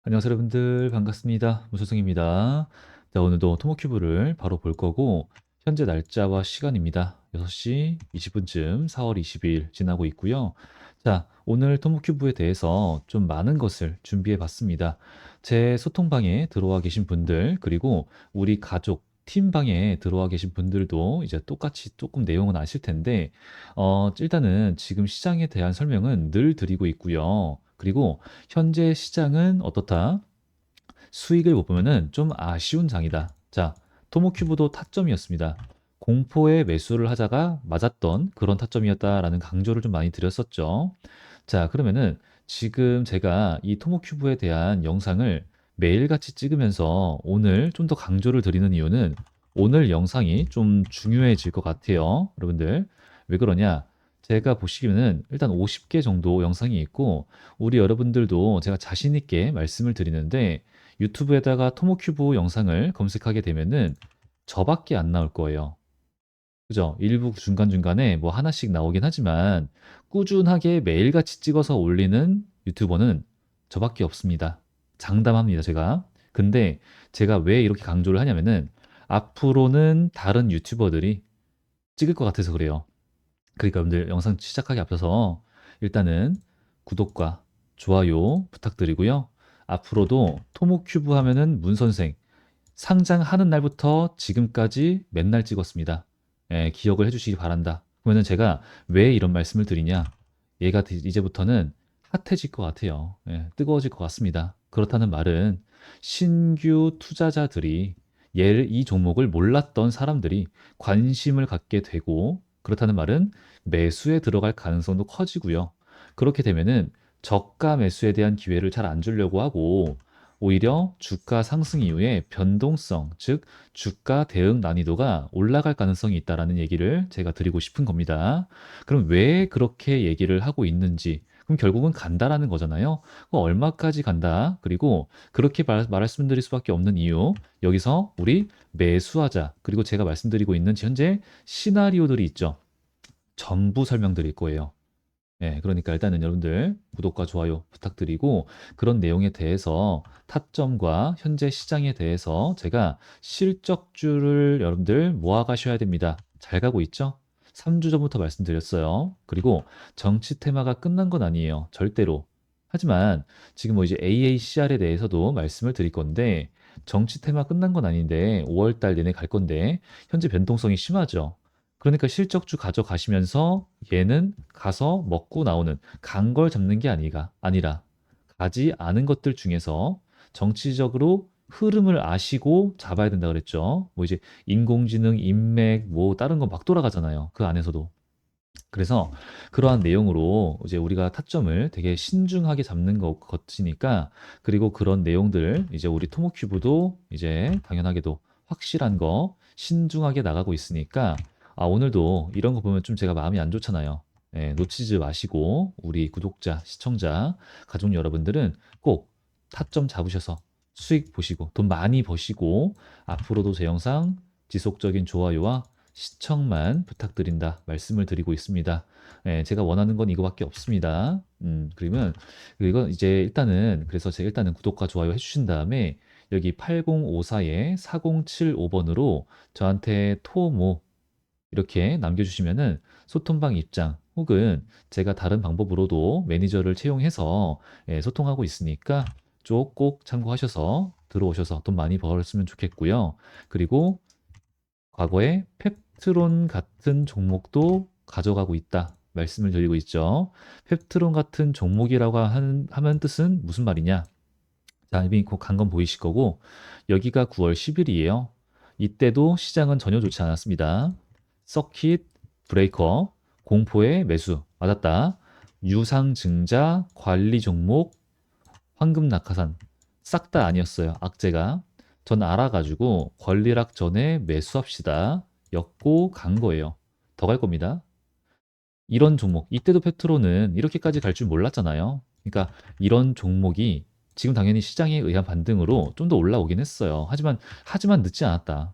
안녕하세요 여러분들 반갑습니다. 문소승입니다. 자 오늘도 토모큐브를 바로 볼 거고 현재 날짜와 시간입니다. 6시 20분쯤 4월 20일 지나고 있고요. 자 오늘 토모큐브에 대해서 좀 많은 것을 준비해 봤습니다. 제 소통방에 들어와 계신 분들 그리고 우리 가족 팀방에 들어와 계신 분들도 이제 똑같이 조금 내용은 아실 텐데 일단은 지금 시장에 대한 설명은 늘 드리고 있고요. 그리고 현재 시장은 어떻다? 수익을 못 보면은 좀 아쉬운 장이다. 자, 토모큐브도 타점이었습니다. 공포의 매수를 하자가 맞았던 그런 타점이었다라는 강조를 좀 많이 드렸었죠. 자, 그러면은 지금 제가 이 토모큐브에 대한 영상을 매일같이 찍으면서 오늘 좀 더 강조를 드리는 이유는 오늘 영상이 좀 중요해질 것 같아요. 여러분들. 왜 그러냐? 제가 보시기에는 일단 50개 정도 영상이 있고 우리 여러분들도 제가 자신 있게 말씀을 드리는데 유튜브에다가 토모큐브 영상을 검색하게 되면은 저밖에 안 나올 거예요. 그죠? 일부 중간중간에 뭐 하나씩 나오긴 하지만 꾸준하게 매일같이 찍어서 올리는 유튜버는 저밖에 없습니다. 장담합니다, 제가. 근데 제가 왜 이렇게 강조를 하냐면은 앞으로는 다른 유튜버들이 찍을 것 같아서 그래요. 그러니까 여러분들 영상 시작하기 앞서서 일단은 구독과 좋아요 부탁드리고요. 앞으로도 토모큐브 하면은 문선생 상장하는 날부터 지금까지 맨날 찍었습니다. 예, 기억을 해주시기 바란다. 그러면은 제가 왜 이런 말씀을 드리냐? 얘가 이제부터는 핫해질 것 같아요. 예, 뜨거워질 것 같습니다. 그렇다는 말은 신규 투자자들이 이 종목을 몰랐던 사람들이 관심을 갖게 되고 그렇다는 말은 매수에 들어갈 가능성도 커지고요. 그렇게 되면은 저가 매수에 대한 기회를 잘 안 주려고 하고 오히려 주가 상승 이후에 변동성, 즉 주가 대응 난이도가 올라갈 가능성이 있다라는 얘기를 제가 드리고 싶은 겁니다. 그럼 왜 그렇게 얘기를 하고 있는지, 그럼 결국은 간다라는 거잖아요. 그럼 얼마까지 간다. 그리고 그렇게 말씀드릴 수밖에 없는 이유, 여기서 우리 매수하자. 그리고 제가 말씀드리고 있는 현재 시나리오들이 있죠. 전부 설명드릴 거예요. 예, 그러니까 일단은 여러분들 구독과 좋아요 부탁드리고 그런 내용에 대해서 타점과 현재 시장에 대해서 제가 실적주를 여러분들 모아 가셔야 됩니다. 잘 가고 있죠? 3주 전부터 말씀드렸어요. 그리고 정치 테마가 끝난 건 아니에요. 절대로. 하지만 지금 뭐 이제 AACR에 대해서도 말씀을 드릴 건데 정치 테마 끝난 건 아닌데 5월 달 내내 갈 건데 현재 변동성이 심하죠. 그러니까 실적주 가져가시면서 얘는 가서 먹고 나오는 간 걸 잡는 게 아니라 가지 않은 것들 중에서 정치적으로 흐름을 아시고 잡아야 된다 그랬죠. 뭐 이제 인공지능, 인맥, 뭐 다른 거 막 돌아가잖아요. 그 안에서도. 그래서 그러한 내용으로 이제 우리가 타점을 되게 신중하게 잡는 것이니까 그리고 그런 내용들 이제 우리 토모큐브도 이제 당연하게도 확실한 거 신중하게 나가고 있으니까 오늘도 이런 거 보면 좀 제가 마음이 안 좋잖아요. 예, 놓치지 마시고 우리 구독자, 시청자, 가족 여러분들은 꼭 타점 잡으셔서 수익 보시고 돈 많이 버시고 앞으로도 제 영상 지속적인 좋아요와 시청만 부탁드린다 말씀을 드리고 있습니다. 예, 제가 원하는 건 이거밖에 없습니다. 그러면 이거 이제 일단은 그래서 제가 일단은 구독과 좋아요 해주신 다음에 여기 8054에 4075번으로 저한테 토모 이렇게 남겨주시면은 소통방 입장 혹은 제가 다른 방법으로도 매니저를 채용해서 소통하고 있으니까 쭉 꼭 참고하셔서 들어오셔서 돈 많이 벌었으면 좋겠고요. 그리고 과거에 펩트론 같은 종목도 가져가고 있다. 말씀을 드리고 있죠. 펩트론 같은 종목이라고 하면 뜻은 무슨 말이냐? 자, 이미 곧 간 건 보이실 거고, 여기가 9월 10일이에요. 이때도 시장은 전혀 좋지 않았습니다. 서킷 브레이커, 공포의 매수, 맞았다. 유상증자, 관리 종목, 황금 낙하산 싹 다 아니었어요. 악재가. 전 알아가지고 권리락 전에 매수합시다. 였고 간 거예요. 더 갈 겁니다. 이런 종목, 이때도 페트로는 이렇게까지 갈 줄 몰랐잖아요. 그러니까 이런 종목이 지금 당연히 시장에 의한 반등으로 좀 더 올라오긴 했어요. 하지만 늦지 않았다.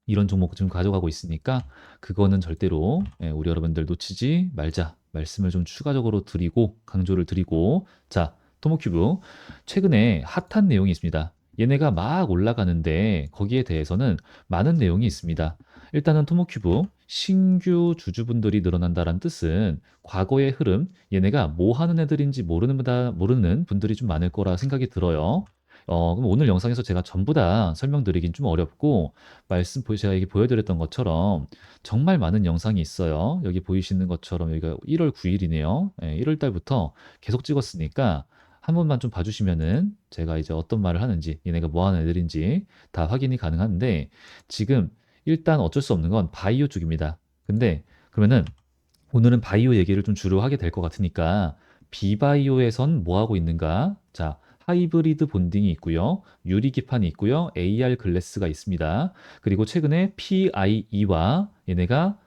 이런 종목 지금 가져가고 있으니까 그거는 절대로 우리 여러분들 놓치지 말자 말씀을 좀 추가적으로 드리고 강조를 드리고 자 토모큐브. 최근에 핫한 내용이 있습니다. 얘네가 막 올라가는데 거기에 대해서는 많은 내용이 있습니다. 일단은 토모큐브 신규 주주분들이 늘어난다는 뜻은 과거의 흐름, 얘네가 뭐 하는 애들인지 모르는 분들이 좀 많을 거라 생각이 들어요. 그럼 오늘 영상에서 제가 전부 다 설명드리긴 좀 어렵고, 제가 여기 보여드렸던 것처럼 정말 많은 영상이 있어요. 여기 보이시는 것처럼 여기가 1월 9일이네요. 1월 달부터 계속 찍었으니까 한 번만 좀 봐주시면은 제가 이제 어떤 말을 하는지, 얘네가 뭐 하는 애들인지 다 확인이 가능한데, 지금 일단 어쩔 수 없는 건 바이오 쪽입니다. 근데 그러면은 오늘은 바이오 얘기를 좀 주로 하게 될 것 같으니까 비바이오에선 뭐 하고 있는가? 자, 하이브리드 본딩이 있고요. 유리 기판이 있고요. AR 글래스가 있습니다. 그리고 최근에 PIE와 얘네가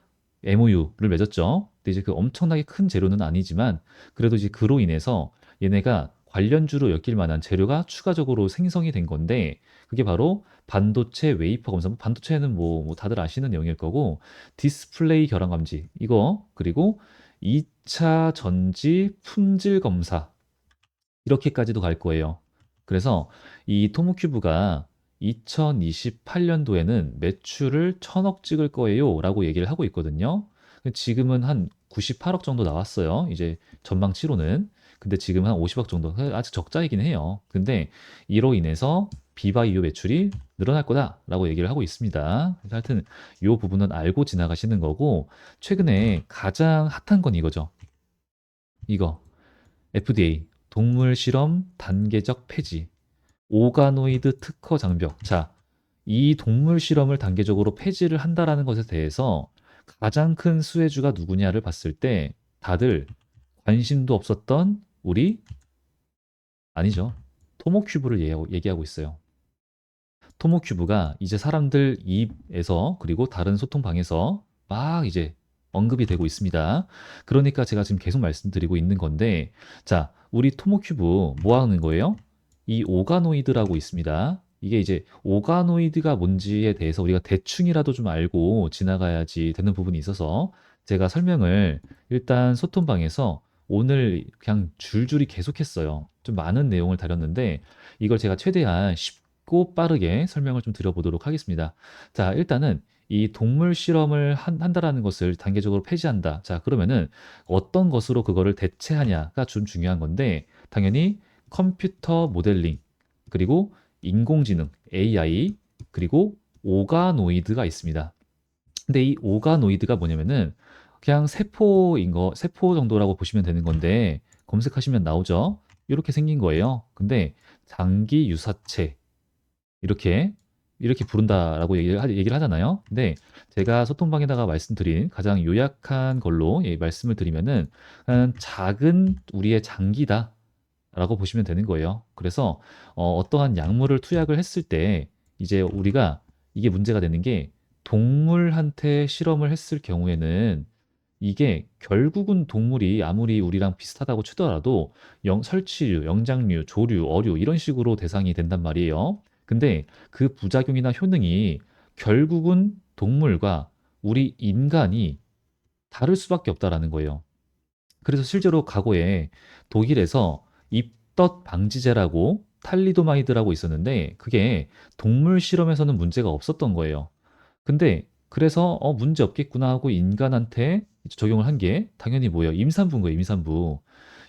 MOU를 맺었죠. 근데 이제 그 엄청나게 큰 재료는 아니지만 그래도 이제 그로 인해서 얘네가 관련주로 엮일 만한 재료가 추가적으로 생성이 된 건데, 그게 바로 반도체 웨이퍼 검사. 반도체는 뭐 다들 아시는 내용일 거고, 디스플레이 결함 감지 이거, 그리고 2차 전지 품질 검사, 이렇게까지도 갈 거예요. 그래서 이 토모큐브가 2028년도에는 매출을 1000억 찍을 거예요 라고 얘기를 하고 있거든요. 지금은 한 98억 정도 나왔어요. 이제 전망치로는. 근데 지금 한 50억 정도. 아직 적자이긴 해요. 근데 이로 인해서 비바이오 매출이 늘어날 거다라고 얘기를 하고 있습니다. 그래서 하여튼 이 부분은 알고 지나가시는 거고, 최근에 가장 핫한 건 이거죠. 이거. FDA, 동물 실험 단계적 폐지, 오가노이드 특허 장벽. 자, 이 동물 실험을 단계적으로 폐지를 한다라는 것에 대해서 가장 큰 수혜주가 누구냐를 봤을 때 다들 관심도 없었던 우리, 아니죠. 토모큐브를 얘기하고 있어요. 토모큐브가 이제 사람들 입에서, 그리고 다른 소통방에서 막 이제 언급이 되고 있습니다. 그러니까 제가 지금 계속 말씀드리고 있는 건데, 자, 우리 토모큐브 뭐 하는 거예요? 이 오가노이드라고 있습니다. 이게 이제 오가노이드가 뭔지에 대해서 우리가 대충이라도 좀 알고 지나가야지 되는 부분이 있어서 제가 설명을 일단 소통방에서 오늘 그냥 줄줄이 계속했어요. 좀 많은 내용을 다뤘는데 이걸 제가 최대한 쉽고 빠르게 설명을 좀 드려보도록 하겠습니다. 자, 일단은 이 동물 실험을 한다라는 것을 단계적으로 폐지한다. 자, 그러면은 어떤 것으로 그거를 대체하냐가 좀 중요한 건데, 당연히 컴퓨터 모델링, 그리고 인공지능, AI, 그리고 오가노이드가 있습니다. 근데 이 오가노이드가 뭐냐면은 그냥 세포 정도라고 보시면 되는 건데, 검색하시면 나오죠. 이렇게 생긴 거예요. 근데 장기 유사체, 이렇게 부른다라고 얘기를 하잖아요. 근데 제가 소통방에다가 말씀드린 가장 요약한 걸로 말씀을 드리면은 그냥 작은 우리의 장기다라고 보시면 되는 거예요. 그래서 어떠한 약물을 투약을 했을 때 이제 우리가, 이게 문제가 되는 게, 동물한테 실험을 했을 경우에는 이게 결국은 동물이 아무리 우리랑 비슷하다고 치더라도 설치류, 영장류, 조류, 어류 이런 식으로 대상이 된단 말이에요. 근데 그 부작용이나 효능이 결국은 동물과 우리 인간이 다를 수밖에 없다라는 거예요. 그래서 실제로 과거에 독일에서 입덧 방지제라고 탈리도마이드라고 있었는데, 그게 동물 실험에서는 문제가 없었던 거예요. 근데 그래서 문제 없겠구나 하고 인간한테 이제 적용을 한 게 당연히 뭐예요? 임산부인 거예요, 임산부.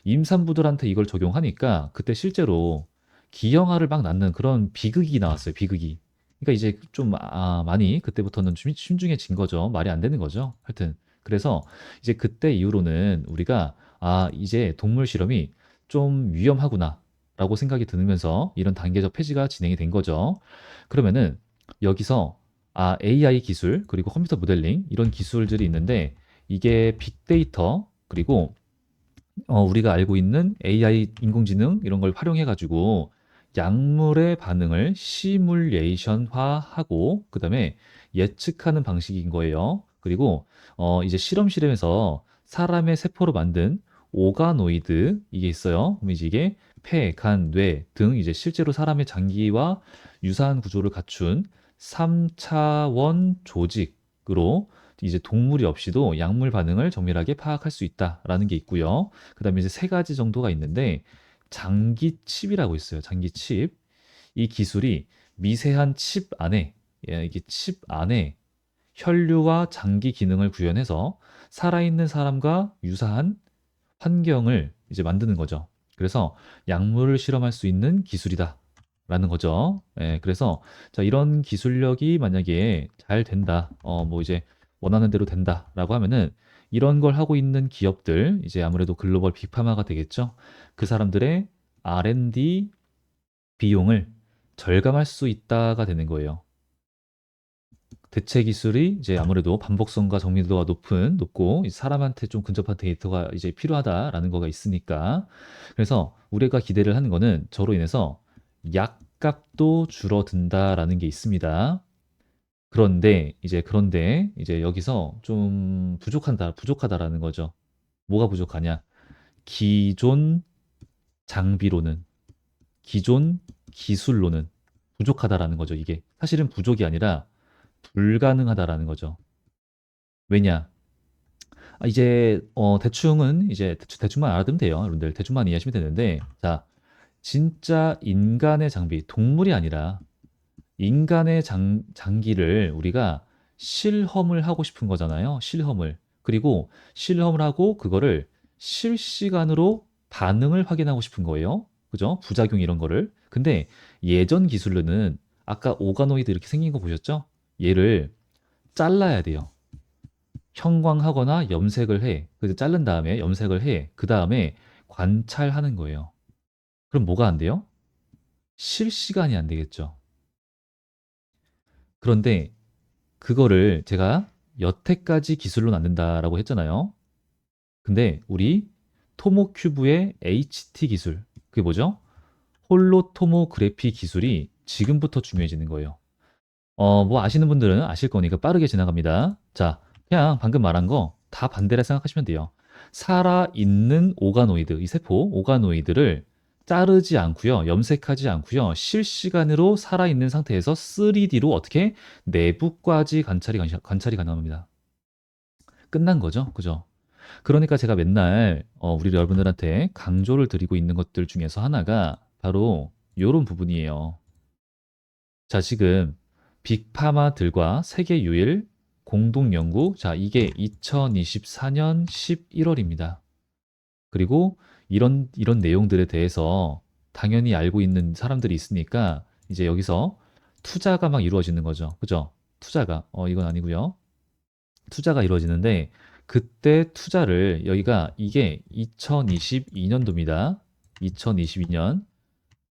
임산부들한테 이걸 적용하니까 그때 실제로 기형아를 막 낳는 그런 비극이 나왔어요, 비극이. 그러니까 이제 좀 많이 그때부터는 좀 신중해진 거죠. 말이 안 되는 거죠. 하여튼 그래서 이제 그때 이후로는 우리가 이제 동물 실험이 좀 위험하구나라고 생각이 들면서 이런 단계적 폐지가 진행이 된 거죠. 그러면은 여기서 AI 기술, 그리고 컴퓨터 모델링, 이런 기술들이 있는데, 이게 빅데이터, 그리고 우리가 알고 있는 AI 인공지능 이런 걸 활용해 가지고 약물의 반응을 시뮬레이션화하고 그다음에 예측하는 방식인 거예요. 그리고 이제 실험실에서 사람의 세포로 만든 오가노이드 이게 있어요. 그럼 이제 이게 폐, 간, 뇌 등 이제 실제로 사람의 장기와 유사한 구조를 갖춘 3차원 조직으로 이제 동물이 없이도 약물 반응을 정밀하게 파악할 수 있다라는 게 있고요. 그다음에 이제 세 가지 정도가 있는데, 장기 칩이라고 있어요. 장기 칩. 이 기술이 미세한 칩 안에, 이게 칩 안에 혈류와 장기 기능을 구현해서 살아있는 사람과 유사한 환경을 이제 만드는 거죠. 그래서 약물을 실험할 수 있는 기술이다. 라는 거죠. 예, 그래서 자, 이런 기술력이 만약에 잘 된다. 뭐 이제 원하는 대로 된다라고 하면은 이런 걸 하고 있는 기업들, 이제 아무래도 글로벌 빅파마가 되겠죠. 그 사람들의 R&D 비용을 절감할 수 있다가 되는 거예요. 대체 기술이 이제 아무래도 반복성과 정밀도가 높고 사람한테 좀 근접한 데이터가 이제 필요하다라는 거가 있으니까. 그래서 우리가 기대를 하는 거는 저로 인해서 약값도 줄어든다라는 게 있습니다. 그런데 이제 여기서 좀 부족하다라는 거죠. 뭐가 부족하냐? 기존 장비로는, 기존 기술로는 부족하다라는 거죠. 이게 사실은 부족이 아니라 불가능하다라는 거죠. 왜냐? 이제 대충은 이제 대충만 알아두면 돼요. 여러분들 대충만 이해하시면 되는데, 자, 진짜 인간의 장비, 동물이 아니라 인간의 장기를 우리가 실험을 하고 싶은 거잖아요. 실험을. 그리고 실험을 하고 그거를 실시간으로 반응을 확인하고 싶은 거예요. 그죠? 부작용 이런 거를. 근데 예전 기술로는 아까 오가노이드 이렇게 생긴 거 보셨죠? 얘를 잘라야 돼요. 형광하거나 염색을 해. 그래서 자른 다음에 염색을 해. 그 다음에 관찰하는 거예요. 그럼 뭐가 안 돼요? 실시간이 안 되겠죠. 그런데 그거를 제가 여태까지 기술로는 안 된다라고 했잖아요. 근데 우리 토모큐브의 HT 기술, 그게 뭐죠? 홀로토모그래피 기술이 지금부터 중요해지는 거예요. 뭐 아시는 분들은 아실 거니까 빠르게 지나갑니다. 자, 그냥 방금 말한 거 다 반대라 생각하시면 돼요. 살아있는 오가노이드, 이 세포 오가노이드를 자르지 않고요, 염색하지 않고요, 실시간으로 살아있는 상태에서 3D로 어떻게 내부까지 관찰이 가능합니다. 끝난 거죠, 그죠? 그러니까 제가 맨날 우리 여러분들한테 강조를 드리고 있는 것들 중에서 하나가 바로 이런 부분이에요. 자, 지금 빅파마들과 세계 유일 공동 연구. 자, 이게 2024년 11월입니다. 그리고 이런 내용들에 대해서 당연히 알고 있는 사람들이 있으니까 이제 여기서 투자가 막 이루어지는 거죠. 그죠? 투자가. 이건 아니고요. 투자가 이루어지는데 그때 투자를 여기가 이게 2022년도입니다. 2022년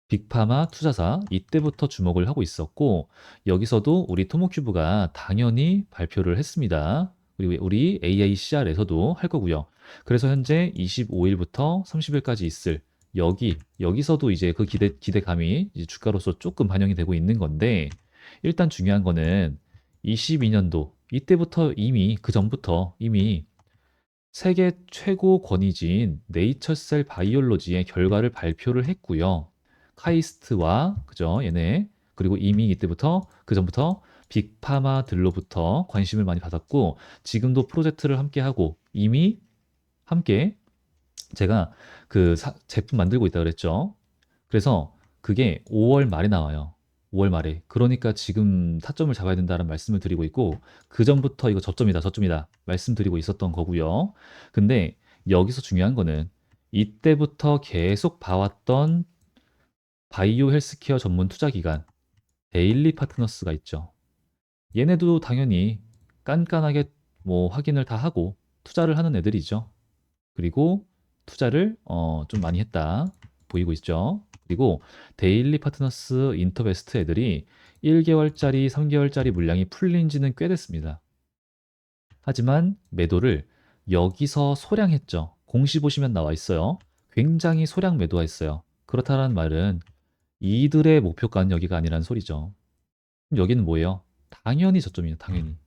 빅파마 투자사 이때부터 주목을 하고 있었고 여기서도 우리 토모큐브가 당연히 발표를 했습니다. 그리고 우리 AACR에서도 할 거고요. 그래서 현재 25일부터 30일까지 있을 여기서도 이제 그 기대감이 이제 주가로서 조금 반영이 되고 있는 건데 일단 중요한 거는 22년도 이때부터 이미 그 전부터 이미 세계 최고 권위지인 네이처셀 바이올로지의 결과를 발표를 했고요. 카이스트와 그죠? 얘네 그리고 이미 이때부터 그 전부터 빅파마들로부터 관심을 많이 받았고 지금도 프로젝트를 함께 하고 이미 함께 제가 그 제품 만들고 있다 그랬죠. 그래서 그게 5월 말에 나와요. 5월 말에. 그러니까 지금 타점을 잡아야 된다는 말씀을 드리고 있고 그 전부터 이거 저점이다 말씀드리고 있었던 거고요. 근데 여기서 중요한 거는 이때부터 계속 봐왔던 바이오 헬스케어 전문 투자 기관 데일리 파트너스가 있죠. 얘네도 당연히 깐깐하게 뭐 확인을 다 하고 투자를 하는 애들이죠. 그리고 투자를 좀 많이 했다 보이고 있죠. 그리고 데일리 파트너스 인터베스트 애들이 1개월짜리, 3개월짜리 물량이 풀린 지는 꽤 됐습니다. 하지만 매도를 여기서 소량했죠. 공시 보시면 나와 있어요. 굉장히 소량 매도했어요. 그렇다는 말은 이들의 목표가는 여기가 아니라는 소리죠. 그럼 여기는 뭐예요? 당연히 저점이에요. 당연히.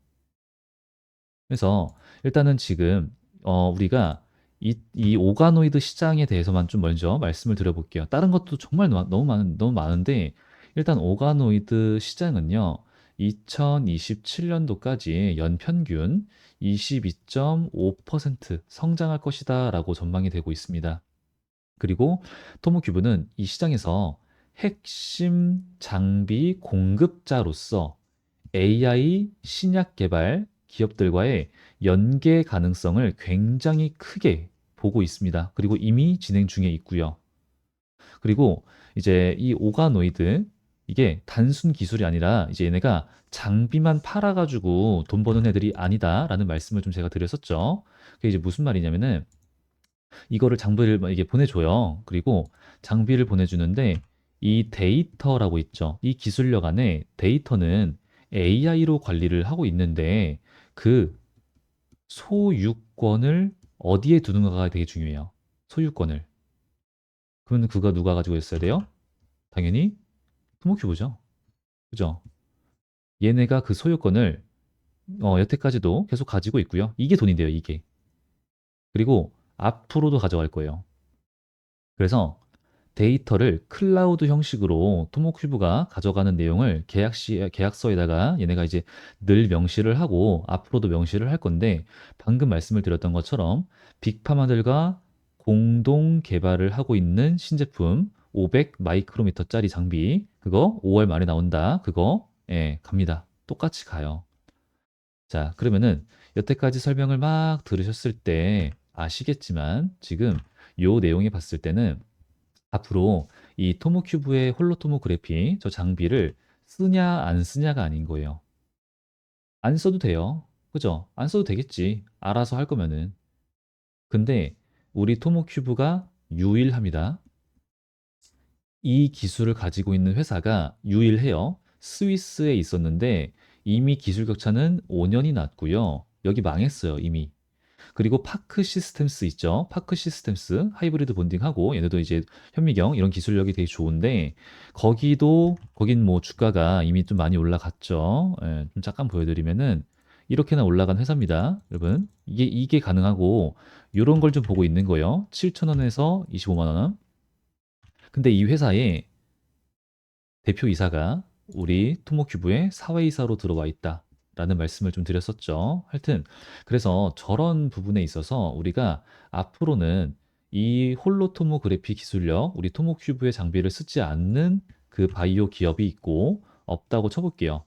그래서 일단은 지금 우리가 이 오가노이드 시장에 대해서만 좀 먼저 말씀을 드려볼게요. 다른 것도 정말 너무 많은데 일단 오가노이드 시장은요. 2027년도까지 연평균 22.5% 성장할 것이다라고 전망이 되고 있습니다. 그리고 토모큐브는 이 시장에서 핵심 장비 공급자로서 AI 신약 개발 기업들과의 연계 가능성을 굉장히 크게 보고 있습니다. 그리고 이미 진행 중에 있고요. 그리고 이제 이 오가노이드 이게 단순 기술이 아니라 이제 얘네가 장비만 팔아가지고 돈 버는 애들이 아니다라는 말씀을 좀 제가 드렸었죠. 그게 이제 무슨 말이냐면은 이거를 장비를 이게 보내줘요. 그리고 장비를 보내주는데 이 데이터라고 있죠. 이 기술력 안에 데이터는 AI로 관리를 하고 있는데 그 소유권을 어디에 두는가가 되게 중요해요. 소유권을. 그러면 그거 누가 가지고 있어야 돼요? 당연히 토모큐브죠. 그죠? 얘네가 그 소유권을 여태까지도 계속 가지고 있고요. 이게 돈인데요, 이게. 그리고 앞으로도 가져갈 거예요. 그래서 데이터를 클라우드 형식으로 토모큐브가 가져가는 내용을 계약서에다가 얘네가 이제 늘 명시를 하고 앞으로도 명시를 할 건데 방금 말씀을 드렸던 것처럼 빅파마들과 공동 개발을 하고 있는 신제품 500 마이크로미터짜리 장비 그거 5월 말에 나온다. 그거 예, 갑니다. 똑같이 가요. 자, 그러면은 여태까지 설명을 막 들으셨을 때 아시겠지만 지금 요 내용에 봤을 때는 앞으로 이 토모큐브의 홀로토모그래피 저 장비를 쓰냐 안 쓰냐가 아닌 거예요. 안 써도 돼요. 그죠? 안 써도 되겠지. 알아서 할 거면은. 근데 우리 토모큐브가 유일합니다. 이 기술을 가지고 있는 회사가 유일해요. 스위스에 있었는데 이미 기술 격차는 5년이 났고요. 여기 망했어요, 이미. 그리고 파크 시스템스 있죠. 파크 시스템스 하이브리드 본딩하고 얘네도 이제 현미경 이런 기술력이 되게 좋은데 거긴 뭐 주가가 이미 좀 많이 올라갔죠. 예, 좀 잠깐 보여드리면은 이렇게나 올라간 회사입니다. 여러분 이게 가능하고 이런 걸 좀 보고 있는 거예요. 7,000원에서 25만 원. 근데 이 회사에 대표이사가 우리 토모큐브의 사회이사로 들어와 있다. 라는 말씀을 좀 드렸었죠. 하여튼, 그래서 저런 부분에 있어서 우리가 앞으로는 이 홀로토모그래피 기술력, 우리 토모큐브의 장비를 쓰지 않는 그 바이오 기업이 있고 없다고 쳐볼게요.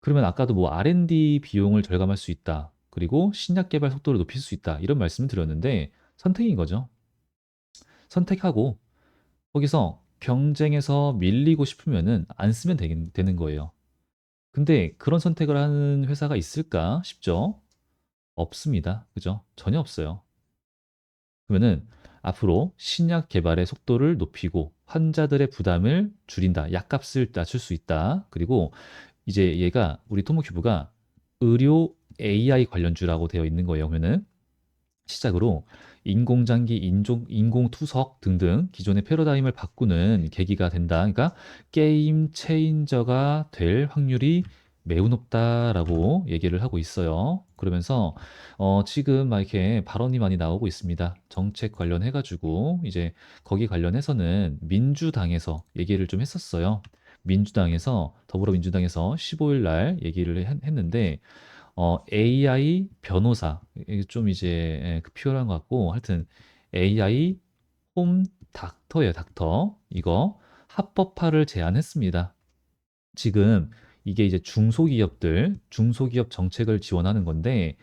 그러면 아까도 뭐 R&D 비용을 절감할 수 있다. 그리고 신약 개발 속도를 높일 수 있다. 이런 말씀을 드렸는데 선택인 거죠. 선택하고 거기서 경쟁에서 밀리고 싶으면은 안 쓰면 되는 거예요. 근데 그런 선택을 하는 회사가 있을까 싶죠? 없습니다. 그죠? 전혀 없어요. 그러면은 앞으로 신약 개발의 속도를 높이고 환자들의 부담을 줄인다. 약값을 낮출 수 있다. 그리고 이제 얘가 우리 토모큐브가 의료 AI 관련주라고 되어 있는 거예요. 그러면은 시작으로 인공장기, 인공투석 등등 기존의 패러다임을 바꾸는 계기가 된다. 그러니까 게임 체인저가 될 확률이 매우 높다라고 얘기를 하고 있어요. 그러면서 지금 막 이렇게 발언이 많이 나오고 있습니다. 정책 관련해가지고 이제 거기 관련해서는 민주당에서 얘기를 좀 했었어요. 민주당에서 더불어민주당에서 15일 날 얘기를 했는데 AI 변호사 이게 좀 이제 그 표현한 것 같고 하여튼 AI 홈 닥터예요, 닥터. 이거 합법화를 제안했습니다. 지금 이게 이제 중소기업 정책을 지원하는 건데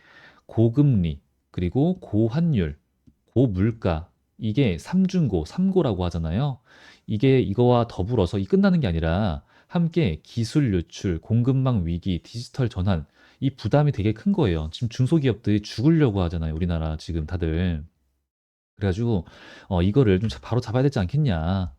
고금리 그리고 고환율, 고물가 이게 삼중고, 삼고라고 하잖아요. 이게 이거와 더불어서 이 끝나는 게 아니라 함께 기술 유출, 공급망 위기, 디지털 전환 이 부담이 되게 큰 거예요. 지금 중소기업들이 죽으려고 하잖아요. 우리나라 지금 다들. 그래가지고 이거를 좀 바로 잡아야 되지 않겠냐.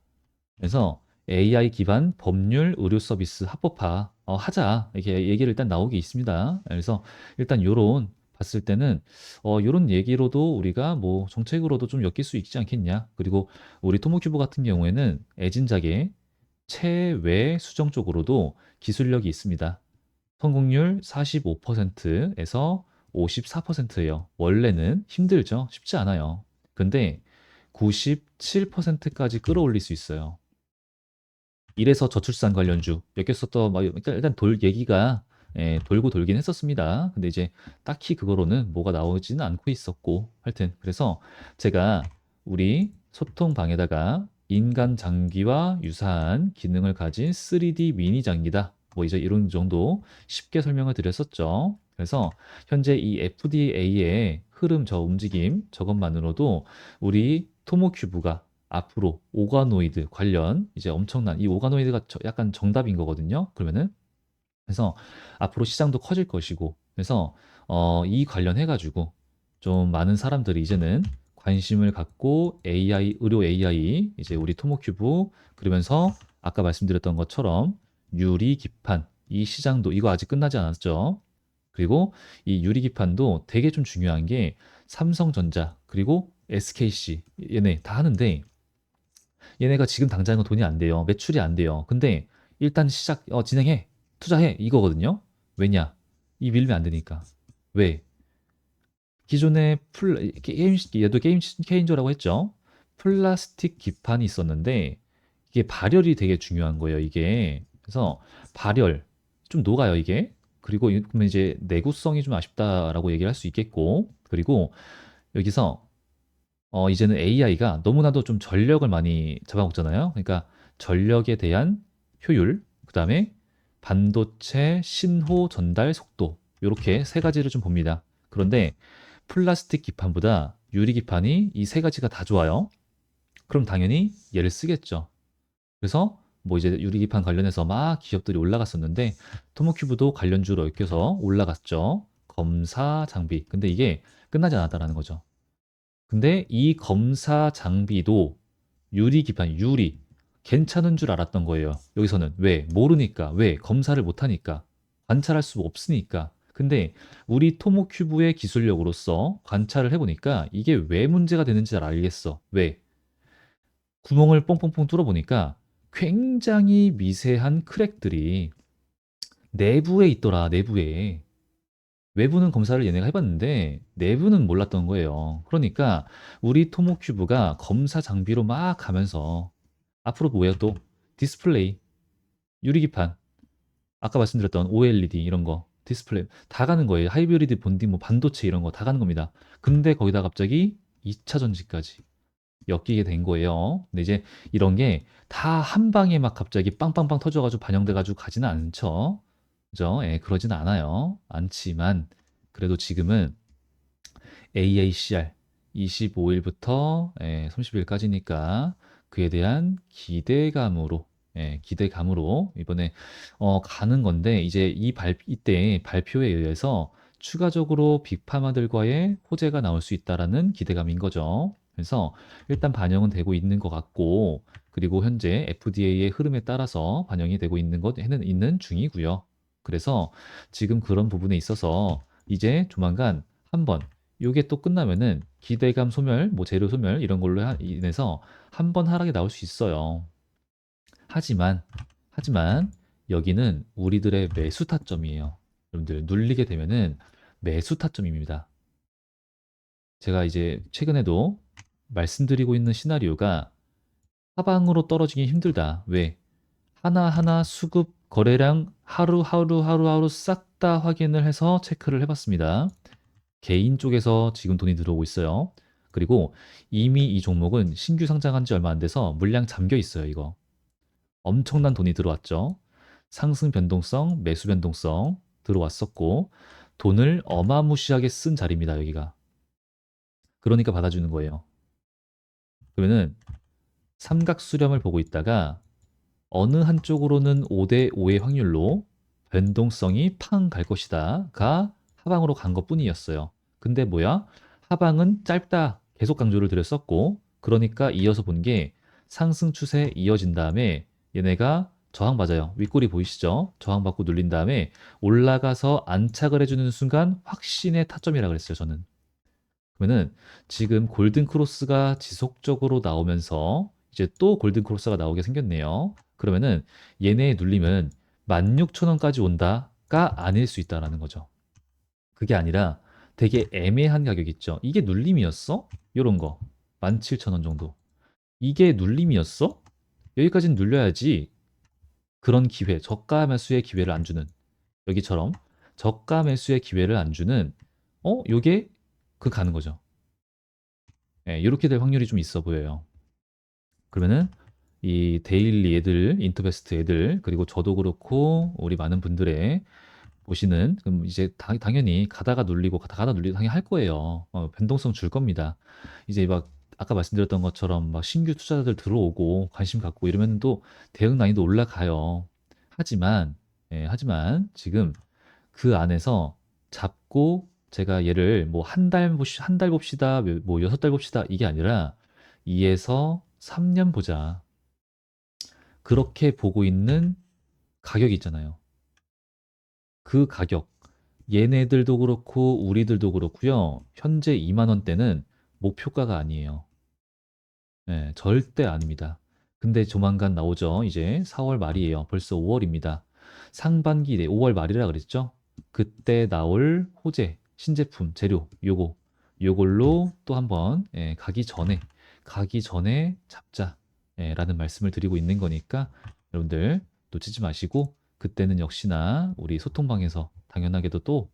그래서 AI 기반 법률 의료 서비스 합법화 하자 이렇게 얘기를 일단 나오게 있습니다. 그래서 일단 요런 봤을 때는 요런 얘기로도 우리가 뭐 정책으로도 좀 엮일 수 있지 않겠냐. 그리고 우리 토모큐브 같은 경우에는 애진작의 체외 수정 쪽으로도 기술력이 있습니다. 성공률 45%에서 54%예요. 원래는 힘들죠. 쉽지 않아요. 근데 97%까지 끌어올릴 수 있어요. 이래서 저출산 관련주 몇 개 썼던 막 일단 돌 얘기가 돌고 돌긴 했었습니다. 근데 이제 딱히 그거로는 뭐가 나오지는 않고 있었고 하여튼 그래서 제가 우리 소통방에다가 인간 장기와 유사한 기능을 가진 3D 미니 장기다. 뭐 이제 이런 정도 쉽게 설명을 드렸었죠. 그래서 현재 이 FDA의 흐름, 저 움직임 저것만으로도 우리 토모큐브가 앞으로 오가노이드 관련 이제 엄청난 이 오가노이드가 약간 정답인 거거든요. 그러면은 그래서 앞으로 시장도 커질 것이고 그래서 이 관련해 가지고 좀 많은 사람들이 이제는 관심을 갖고 AI, 의료 AI 이제 우리 토모큐브 그러면서 아까 말씀드렸던 것처럼 유리 기판 이 시장도 이거 아직 끝나지 않았죠. 그리고 이 유리 기판도 되게 좀 중요한 게 삼성전자 그리고 SKC 얘네 다 하는데 얘네가 지금 당장은 돈이 안 돼요. 매출이 안 돼요. 근데 일단 진행해. 투자해. 이거거든요. 왜냐? 이 밀면 안 되니까. 왜? 기존에 얘도 게임 체인저라고 했죠. 플라스틱 기판이 있었는데 이게 발열이 되게 중요한 거예요. 이게. 그래서 발열 좀 녹아요, 이게. 그리고 그러면 이제 내구성이 좀 아쉽다라고 얘기를 할 수 있겠고. 그리고 여기서 이제는 AI가 너무나도 좀 전력을 많이 잡아먹잖아요. 그러니까 전력에 대한 효율, 그다음에 반도체 신호 전달 속도 요렇게 세 가지를 좀 봅니다. 그런데 플라스틱 기판보다 유리 기판이 이 세 가지가 다 좋아요. 그럼 당연히 얘를 쓰겠죠. 그래서 뭐 이제 유리 기판 관련해서 막 기업들이 올라갔었는데 토모큐브도 관련주로 엮여서 올라갔죠. 검사 장비. 근데 이게 끝나지 않았다라는 거죠. 근데 이 검사 장비도 유리 기판, 유리 괜찮은 줄 알았던 거예요. 여기서는 왜? 모르니까. 왜? 검사를 못하니까. 관찰할 수 없으니까. 근데 우리 토모큐브의 기술력으로서 관찰을 해보니까 이게 왜 문제가 되는지 잘 알겠어. 왜? 구멍을 뽕뽕뽕 뚫어보니까 굉장히 미세한 크랙들이 내부에 있더라, 내부에. 외부는 검사를 얘네가 해봤는데 내부는 몰랐던 거예요. 그러니까 우리 토모큐브가 검사 장비로 막 가면서 앞으로 뭐예요 또? 디스플레이, 유리기판, 아까 말씀드렸던 OLED 이런 거, 디스플레이 다 가는 거예요. 하이브리드 본딩, 뭐 반도체 이런 거 다 가는 겁니다. 근데 거기다 갑자기 2차 전지까지 엮이게 된 거예요. 근데 이제 이런 게 다 한 방에 막 갑자기 빵빵빵 터져가지고 반영돼가지고 가지는 않죠. 그죠? 예, 그러진 않아요. 않지만 그래도 지금은 AACR 25일부터 30일까지니까 그에 대한 기대감으로 기대감으로 이번에 가는 건데 이제 이때 발표에 의해서 추가적으로 빅파마들과의 호재가 나올 수 있다라는 기대감인 거죠. 그래서 일단 반영은 되고 있는 것 같고 그리고 현재 FDA의 흐름에 따라서 반영이 되고 있는 중이고요. 그래서 지금 그런 부분에 있어서 이제 조만간 한번 요게 또 끝나면은 기대감 소멸, 뭐 재료 소멸 이런 걸로 인해서 한 번 하락이 나올 수 있어요. 하지만, 하지만 여기는 우리들의 매수 타점이에요. 여러분들 눌리게 되면은 매수 타점입니다. 제가 이제 최근에도 말씀드리고 있는 시나리오가 하방으로 떨어지기 힘들다. 왜? 하나하나 수급 거래량 하루 싹 다 확인을 해서 체크를 해봤습니다. 개인 쪽에서 지금 돈이 들어오고 있어요. 그리고 이미 이 종목은 신규 상장한 지 얼마 안 돼서 물량 잠겨 있어요, 이거. 엄청난 돈이 들어왔죠. 상승 변동성, 매수 변동성 들어왔었고, 돈을 어마무시하게 쓴 자리입니다, 여기가. 그러니까 받아주는 거예요. 그러면은 삼각 수렴을 보고 있다가 어느 한쪽으로는 5대 5의 확률로 변동성이 팡 갈 것이다가 하방으로 간 것뿐이었어요. 근데 뭐야? 하방은 짧다. 계속 강조를 드렸었고, 그러니까 이어서 본 게 상승 추세 이어진 다음에 얘네가 저항 맞아요. 윗꼬리 보이시죠? 저항 받고 눌린 다음에 올라가서 안착을 해주는 순간 확신의 타점이라 그랬어요, 저는. 그러면은 지금 골든 크로스가 지속적으로 나오면서 이제 또 골든 크로스가 나오게 생겼네요. 그러면은 얘네의 눌림은 16,000원까지 온다가 아닐 수 있다라는 거죠. 그게 아니라 되게 애매한 가격 있죠. 이게 눌림이었어? 요런 거. 17,000원 정도. 이게 눌림이었어? 여기까지는 눌려야지. 그런 기회, 저가 매수의 기회를 안 주는. 여기처럼 저가 매수의 기회를 안 주는 요게 그 가는 거죠. 예, 이렇게 될 확률이 좀 있어 보여요. 그러면은 이 데일리 애들, 인터베스트 애들, 그리고 저도 그렇고 우리 많은 분들의 보시는 그럼 이제 당연히 가다가 눌리고 가다가 눌리고 당연히 할 거예요. 변동성 줄 겁니다. 이제 막 아까 말씀드렸던 것처럼 막 신규 투자자들 들어오고 관심 갖고 이러면 또 대응 난이도 올라가요. 하지만 하지만 지금 그 안에서 잡고 제가 얘를 뭐 한 달 봅시다, 뭐 6달 봅시다 이게 아니라 2에서 3년 보자. 그렇게 보고 있는 가격이 있잖아요. 그 가격. 얘네들도 그렇고 우리들도 그렇고요. 현재 2만 원대는 목표가가 아니에요. 네, 절대 아닙니다. 근데 조만간 나오죠. 이제 4월 말이에요. 벌써 5월입니다. 상반기 5월 말이라 그랬죠? 그때 나올 호재, 신제품, 재료, 요걸로 또 한번 가기 전에 잡자. 라는 말씀을 드리고 있는 거니까 여러분들 놓치지 마시고 그때는 역시나 우리 소통방에서 당연하게도 또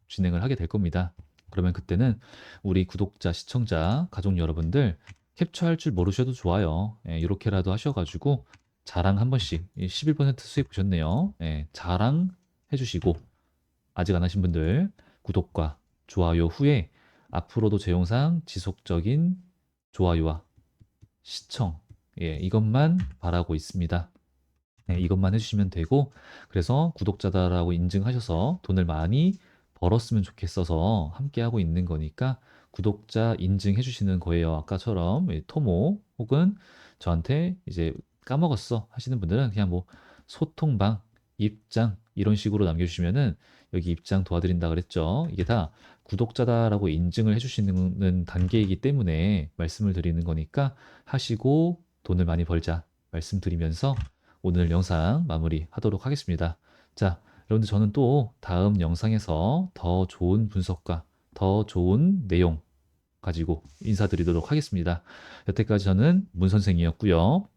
진행을 하게 될 겁니다. 그러면 그때는 우리 구독자, 시청자, 가족 여러분들 캡처할 줄 모르셔도 좋아요. 이렇게라도 하셔가지고 자랑 한 번씩 11% 수익 보셨네요. 자랑 해주시고 아직 안 하신 분들 구독과 좋아요 후에 앞으로도 제 영상 지속적인 좋아요와 시청 이것만 바라고 있습니다. 이것만 해주시면 되고 그래서 구독자다라고 인증하셔서 돈을 많이 벌었으면 좋겠어서 함께하고 있는 거니까 구독자 인증해 주시는 거예요. 아까처럼 토모 혹은 저한테 이제 까먹었어 하시는 분들은 그냥 뭐 소통방, 입장 이런 식으로 남겨주시면은 여기 입장 도와드린다 그랬죠. 이게 다 구독자다라고 인증을 해주시는 단계이기 때문에 말씀을 드리는 거니까 하시고 돈을 많이 벌자 말씀드리면서 오늘 영상 마무리하도록 하겠습니다. 자, 여러분들 저는 또 다음 영상에서 더 좋은 분석과 더 좋은 내용 가지고 인사드리도록 하겠습니다. 여태까지 저는 문 선생이었고요.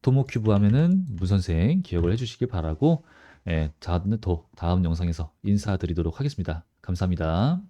토모큐브 하면은 문 선생 기억을 해주시길 바라고 다음 영상에서 인사드리도록 하겠습니다. 감사합니다.